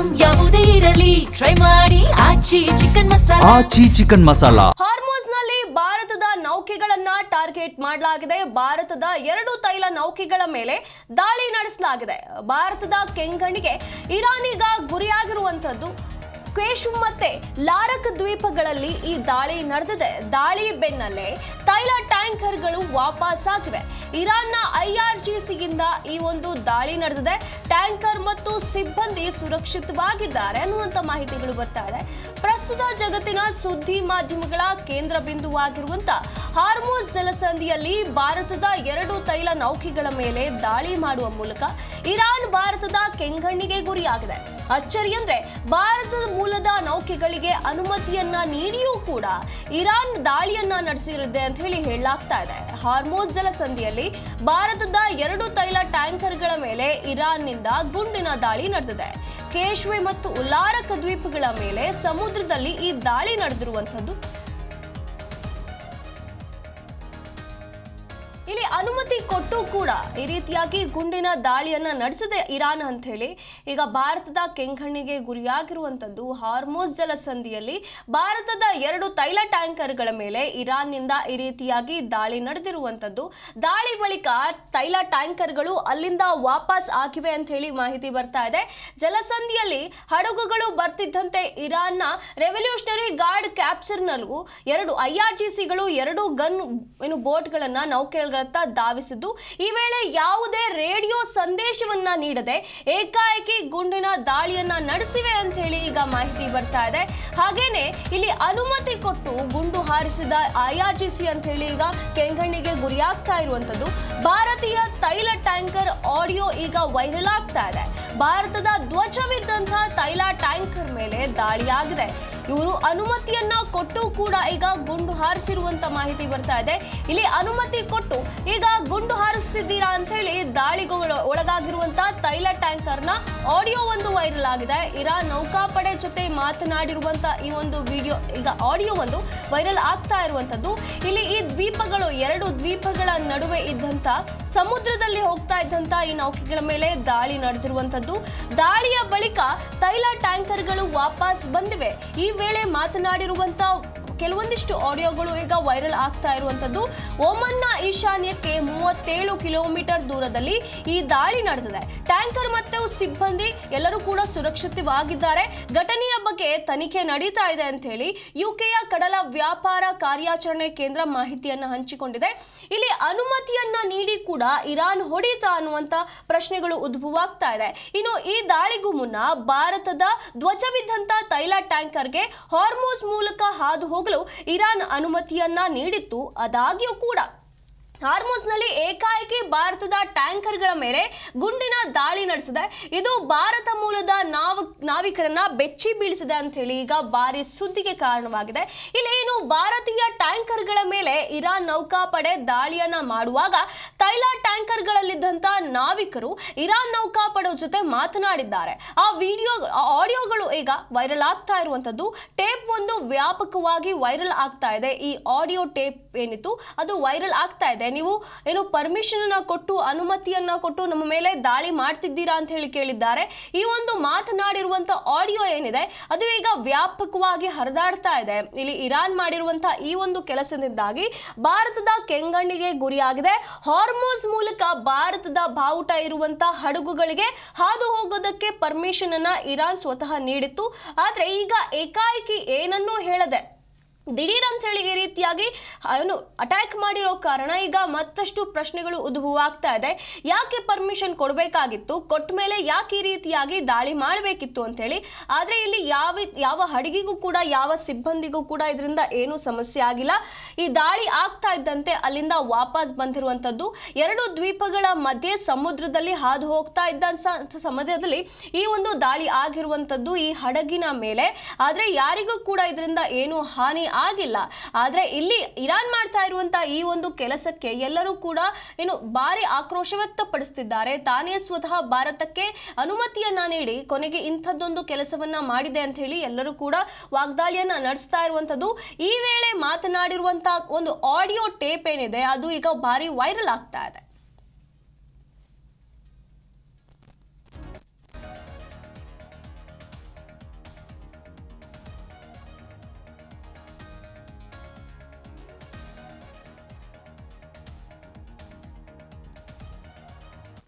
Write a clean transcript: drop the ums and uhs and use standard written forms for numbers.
Item ಯಾವುದೇ ಇರಲಿ try ಮಾಡಿ ಆಚಿ ಚಿಕನ್ ಮಸಾಲಾ. ಹಾರ್ಮೋಸ್ನಲ್ಲಿ ಭಾರತದ ನೌಕೆಗಳನ್ನ ಟಾರ್ಗೆಟ್ ಮಾಡಲಾಗಿದೆ. ಭಾರತದ 2 ತೈಲ ನೌಕೆಗಳ ಮೇಲೆ ದಾಳಿ ನಡೆಸಲಾಗಿದೆ. ಭಾರತದ ಕೆಂಗಣ್ಣಿಗೆ ಇರಾನ್ ಈಗ ಗುರಿಯಾಗಿರುವಂತದ್ದು ಕ್ವೇಶ್ ಮತ್ತೆ ಲಾರಕ್ ದ್ವೀಪಗಳಲ್ಲಿ ಈ ದಾಳಿ ನಡೆದಿದೆ. ದಾಳಿ ಬೆನ್ನಲ್ಲೇ ತೈಲ ಟ್ಯಾಂಕರ್ಗಳು ವಾಪಸ್ ಆಗಿವೆ. ಇರಾನ್ನ IRGCಯಿಂದ ಈ ಒಂದು ದಾಳಿ ನಡೆದಿದೆ. ಟ್ಯಾಂಕರ್ ಮತ್ತು ಸಿಬ್ಬಂದಿ ಸುರಕ್ಷಿತವಾಗಿದ್ದಾರೆ ಅನ್ನುವಂತ ಮಾಹಿತಿಗಳು ಬರ್ತಾ ಇದೆ. ಪ್ರಸ್ತುತ ಜಗತ್ತಿನ ಸುದ್ದಿ ಮಾಧ್ಯಮಗಳ ಕೇಂದ್ರ ಬಿಂದುವಾಗಿರುವಂತ ಹಾರ್ಮೋಸ್ ಜಲಸಂಧಿಯಲ್ಲಿ ಭಾರತದ 2 ತೈಲ ನೌಕೆಗಳ ಮೇಲೆ ದಾಳಿ ಮಾಡುವ ಮೂಲಕ ಇರಾನ್ ಭಾರತದ ಕೆಂಗಣ್ಣಿಗೆ ಗುರಿಯಾಗಿದೆ. ಅಚ್ಚರಿ ಅಂದ್ರೆ ಭಾರತದ ಮೂಲದ ನೌಕೆಗಳಿಗೆ ಅನುಮತಿಯನ್ನ ನೀಡಿಯೂ ಕೂಡ ಇರಾನ್ ದಾಳಿಯನ್ನ ನಡೆಸಿರುತ್ತೆ ಅಂತ ಹೇಳಲಾಗ್ತಾ ಇದೆ. ಹಾರ್ಮೋಸ್ ಜಲಸಂಧಿಯಲ್ಲಿ ಭಾರತದ 2 ತೈಲ ಟ್ಯಾಂಕರ್ಗಳ ಮೇಲೆ ಇರಾನ್ನಿಂದ ಗುಂಡಿನ ದಾಳಿ ನಡೆದಿದೆ. ಕೇಶ್ವೆ ಮತ್ತು ಲಾರಕ್ ದ್ವೀಪಗಳ ಮೇಲೆ ಸಮುದ್ರದಲ್ಲಿ ಈ ದಾಳಿ ನಡೆದಿರುವಂತದ್ದು. ಇಲ್ಲಿ ಅನುಮತಿ ಕೊಟ್ಟು ಕೂಡ ಈ ರೀತಿಯಾಗಿ ಗುಂಡಿನ ದಾಳಿಯನ್ನ ನಡೆಸಿದೆ ಇರಾನ್ ಅಂತ ಹೇಳಿ ಈಗ ಭಾರತದ ಕೆಂಗಣ್ಣಿಗೆ ಗುರಿಯಾಗಿರುವಂತದ್ದು. ಹಾರ್ಮೋಸ್ ಜಲಸಂಧಿಯಲ್ಲಿ ಭಾರತದ 2 ತೈಲ ಟ್ಯಾಂಕರ್ಗಳ ಮೇಲೆ ಇರಾನ್ನಿಂದ ಈ ರೀತಿಯಾಗಿ ದಾಳಿ ನಡೆದಿರುವಂತದ್ದು. ದಾಳಿ ಬಳಿಕ ತೈಲ ಟ್ಯಾಂಕರ್ಗಳು ಅಲ್ಲಿಂದ ವಾಪಸ್ ಆಗಿವೆ ಅಂತ ಹೇಳಿ ಮಾಹಿತಿ ಬರ್ತಾ ಇದೆ. ಜಲಸಂಧಿಯಲ್ಲಿ ಹಡಗುಗಳು ಬರ್ತಿದ್ದಂತೆ ಇರಾನ್ನ ರೆವಲ್ಯೂಷನರಿ ಗಾರ್ಡ್ ಕ್ಯಾಪ್ಚರ್ನಲ್ಲೂ 2 IRGCಗಳು 2 ಗನ್ ಬೋಟ್ಗಳನ್ನ ನೌಕೆಗಳ ಧಾವಿಸಿದ್ದು. ಈ ವೇಳೆ ಯಾವುದೇ ರೇಡಿಯೋ ಸಂದೇಶವನ್ನ ನೀಡದೆ ಏಕಾಏಕಿ ಗುಂಡಿನ ದಾಳಿಯನ್ನ ನಡೆಸಿವೆ ಅಂತ ಹೇಳಿ ಈಗ ಮಾಹಿತಿ ಬರ್ತಾ ಇದೆ. ಹಾಗೇನೆ ಇಲ್ಲಿ ಅನುಮತಿ ಕೊಟ್ಟು ಗುಂಡು ಹಾರಿಸಿದ IRGC ಅಂತ ಹೇಳಿ ಈಗ ಕೆಂಗಣ್ಣಿಗೆ ಗುರಿಯಾಗ್ತಾ ಇರುವಂತದ್ದು. ಭಾರತೀಯ ತೈಲ ಟ್ಯಾಂಕರ್ ಆಡಿಯೋ ಈಗ ವೈರಲ್ ಆಗ್ತಾ ಇದೆ. ಭಾರತದ ಧ್ವಜವಿದ್ದಂತಹ ತೈಲ ಟ್ಯಾಂಕರ್ ಮೇಲೆ ದಾಳಿಯಾಗಿದೆ. ಇವರು ಅನುಮತಿಯನ್ನ ಕೊಟ್ಟು ಕೂಡ ಈಗ ಗುಂಡು ಹಾರಿಸಿರುವಂತ ಮಾಹಿತಿ ಬರ್ತಾ ಇದೆ. ಇಲ್ಲಿ ಅನುಮತಿ ಕೊಟ್ಟು ಈಗ ಗುಂಡು ಹಾರಿಸ್ತಿದ್ದೀರಾ ಅಂತ ಹೇಳಿ ದಾಳಿಗೆ ಒಳಗಾಗಿರುವಂತ ತೈಲ ಟ್ಯಾಂಕರ್ನ ಆಡಿಯೋ ಒಂದು ವೈರಲ್ ಆಗಿದೆ. ಇರಾನ್ ನೌಕಾಪಡೆ ಜೊತೆ ಮಾತನಾಡಿರುವಂತ ಈ ಒಂದು ವಿಡಿಯೋ ಈಗ ಆಡಿಯೋ ಒಂದು ವೈರಲ್ ಆಗ್ತಾ ಇರುವಂತದ್ದು. ಇಲ್ಲಿ ಈ ದ್ವೀಪಗಳು 2 ದ್ವೀಪಗಳ ನಡುವೆ ಇದ್ದಂತ ಸಮುದ್ರದಲ್ಲಿ ಹೋಗ್ತಾ ಇದ್ದಂತ ಈ ನೌಕೆಗಳ ಮೇಲೆ ದಾಳಿ ನಡೆದಿರುವಂತದ್ದು. ದಾಳಿಯ ಬಳಿಕ ತೈಲ ಟ್ಯಾಂಕರ್ಗಳು ವಾಪಸ್ ಬಂದಿವೆ. ಈ ವೇಳೆ ಮಾತನಾಡಿರುವಂತ ಕೆಲವೊಂದಿಷ್ಟು ಆಡಿಯೋಗಳು ಈಗ ವೈರಲ್ ಆಗ್ತಾ ಇರುವಂತದ್ದು. ಒಮನ್ನ ಈಶಾನ್ಯಕ್ಕೆ 37 ಕಿಲೋಮೀಟರ್ ದೂರದಲ್ಲಿ ಈ ದಾಳಿ ನಡೆದಿದೆ. ಟ್ಯಾಂಕರ್ ಮತ್ತು ಸಿಬ್ಬಂದಿ ಎಲ್ಲರೂ ಕೂಡ ಸುರಕ್ಷಿತವಾಗಿದ್ದಾರೆ. ಘಟನೆಯ ಬಗ್ಗೆ ತನಿಖೆ ನಡೀತಾ ಇದೆ ಅಂತ ಹೇಳಿ UKಯ ಕಡಲ ವ್ಯಾಪಾರ ಕಾರ್ಯಾಚರಣೆ ಕೇಂದ್ರ ಮಾಹಿತಿಯನ್ನ ಹಂಚಿಕೊಂಡಿದೆ. ಇಲ್ಲಿ ಅನುಮತಿಯನ್ನ ನೀಡಿ ಕೂಡ ಇರಾನ್ ಹೊಡಿತಾ ಅನ್ನುವಂತ ಪ್ರಶ್ನೆಗಳು ಉದ್ಭವವಾಗ್ತಾ ಇದೆ. ಇನ್ನು ಈ ದಾಳಿಗೂ ಮುನ್ನ ಭಾರತದ ಧ್ವಜವಿದ್ದಂತ ತೈಲ ಟ್ಯಾಂಕರ್ಗೆ ಹಾರ್ಮೋಸ್ ಮೂಲಕ ಹಾದು ಹೋಗಲು ಇರಾನ್ ಅನುಮತಿಯನ್ನ ನೀಡಿತ್ತು. ಆದಾಗ್ಯೂ ಕೂಡ ಹಾರ್ಮೋಸ್ನಲ್ಲಿ ಏಕಾಏಕಿ ಭಾರತದ ಟ್ಯಾಂಕರ್ಗಳ ಮೇಲೆ ಗುಂಡಿನ ದಾಳಿ ನಡೆಸಿದೆ. ಇದು ಭಾರತ ಮೂಲದ ನಾವಿಕರನ್ನ ಬೆಚ್ಚಿ ಬೀಳಿಸಿದೆ ಅಂತ ಹೇಳಿ ಈಗ ಭಾರಿ ಸುದ್ದಿಗೆ ಕಾರಣವಾಗಿದೆ. ಇಲ್ಲಿ ಏನು ಭಾರತೀಯ ಟ್ಯಾಂಕರ್ಗಳ ಮೇಲೆ ಇರಾನ್ ನೌಕಾಪಡೆ ದಾಳಿಯನ್ನ ಮಾಡುವಾಗ ತೈಲ ಟ್ಯಾಂಕರ್ಗಳಲ್ಲಿದ್ದಂತ ನಾವಿಕರು ಇರಾನ್ ನೌಕಾಪಡೆ ಜೊತೆ ಮಾತನಾಡಿದ್ದಾರೆ. ಆ ಆಡಿಯೋಗಳು ಈಗ ವೈರಲ್ ಆಗ್ತಾ ಇರುವಂತದ್ದು. ಟೇಪ್ ಒಂದು ವ್ಯಾಪಕವಾಗಿ ವೈರಲ್ ಆಗ್ತಾ ಇದೆ. ಈ ಆಡಿಯೋ ಟೇಪ್ ಏನಿತ್ತು ಅದು ವೈರಲ್ ಆಗ್ತಾ ಇದೆ. ನೀವು ಪರ್ಮಿಷನ್ ಅನ್ನ ಕೊಟ್ಟು ಅನುಮತಿಯನ್ನ ಕೊಟ್ಟು ನಮ್ಮ ಮೇಲೆ ದಾಳಿ ಮಾಡ್ತಿದ್ದೀರಾ ಅಂತ ಹೇಳಿ ಕೇಳಿದ್ದಾರೆ. ಈ ಒಂದು ಮಾತನಾಡಿರುವಂತ ಆಡಿಯೋ ಏನಿದೆ ಅದು ಈಗ ವ್ಯಾಪಕವಾಗಿ ಹರಿದಾಡ್ತಾ ಇದೆ. ಇಲ್ಲಿ ಇರಾನ್ ಮಾಡಿರುವಂತಹ ಈ ಒಂದು ಕೆಲಸದಿಂದಾಗಿ ಭಾರತದ ಕೆಂಗಣ್ಣಿಗೆ ಗುರಿಯಾಗಿದೆ. ಹಾರ್ಮೋಸ್ ಮೂಲಕ ಭಾರತದ ಬಾವುಟ ಇರುವಂತಹ ಹಡಗುಗಳಿಗೆ ಹಾದು ಹೋಗೋದಕ್ಕೆ ಪರ್ಮಿಷನ್ ಅನ್ನ ಇರಾನ್ ಸ್ವತಃ ನೀಡಿತ್ತು. ಆದ್ರೆ ಈಗ ಏಕಾಏಕಿ ಏನನ್ನೂ ಹೇಳದೆ ದಿಢೀರ್ ಅಂತ ಹೇಳಿ ಈ ರೀತಿಯಾಗಿ ಅಟ್ಯಾಕ್ ಮಾಡಿರೋ ಕಾರಣ ಈಗ ಮತ್ತಷ್ಟು ಪ್ರಶ್ನೆಗಳು ಉದ್ಭವವಾಗ್ತಾ ಇದೆ. ಯಾಕೆ ಪರ್ಮಿಷನ್ ಕೊಡಬೇಕಾಗಿತ್ತು, ಕೊಟ್ಟ ಮೇಲೆ ಯಾಕೆ ಈ ರೀತಿಯಾಗಿ ದಾಳಿ ಮಾಡಬೇಕಿತ್ತು ಅಂತ ಹೇಳಿ. ಆದ್ರೆ ಇಲ್ಲಿ ಯಾವ ಹಡಗಿಗೂ ಕೂಡ ಯಾವ ಸಿಬ್ಬಂದಿಗೂ ಕೂಡ ಇದರಿಂದ ಏನು ಸಮಸ್ಯೆ ಆಗಿಲ್ಲ. ಈ ದಾಳಿ ಆಗ್ತಾ ಇದ್ದಂತೆ ಅಲ್ಲಿಂದ ವಾಪಸ್ ಬಂದಿರುವಂತದ್ದು. 2 ದ್ವೀಪಗಳ ಮಧ್ಯೆ ಸಮುದ್ರದಲ್ಲಿ ಹಾದು ಹೋಗ್ತಾ ಇದ್ದ ಸಮಯದಲ್ಲಿ ಈ ಒಂದು ದಾಳಿ ಆಗಿರುವಂತದ್ದು ಈ ಹಡಗಿನ ಮೇಲೆ. ಆದ್ರೆ ಯಾರಿಗೂ ಕೂಡ ಇದರಿಂದ ಏನು ಹಾನಿ ಆಗಿಲ್ಲ. ಆದ್ರೆ ಇಲ್ಲಿ ಇರಾನ್ ಮಾಡ್ತಾ ಇರುವಂತಹ ಈ ಒಂದು ಕೆಲಸಕ್ಕೆ ಎಲ್ಲರೂ ಕೂಡ ಭಾರಿ ಆಕ್ರೋಶ ವ್ಯಕ್ತಪಡಿಸುತ್ತಿದ್ದಾರೆ. ತಾನೇ ಸ್ವತಃ ಭಾರತಕ್ಕೆ ಅನುಮತಿಯನ್ನ ನೀಡಿ ಕೊನೆಗೆ ಇಂಥದ್ದೊಂದು ಕೆಲಸವನ್ನ ಮಾಡಿದೆ ಅಂತ ಹೇಳಿ ಎಲ್ಲರೂ ಕೂಡ ವಾಗ್ದಾಳಿಯನ್ನ ನಡೆಸ್ತಾ ಇರುವಂತದ್ದು. ಈ ವೇಳೆ ಮಾತನಾಡಿರುವಂತಹ ಒಂದು ಆಡಿಯೋ ಟೇಪ್ ಏನಿದೆ ಅದು ಈಗ ಭಾರಿ ವೈರಲ್ ಆಗ್ತಾ ಇದೆ.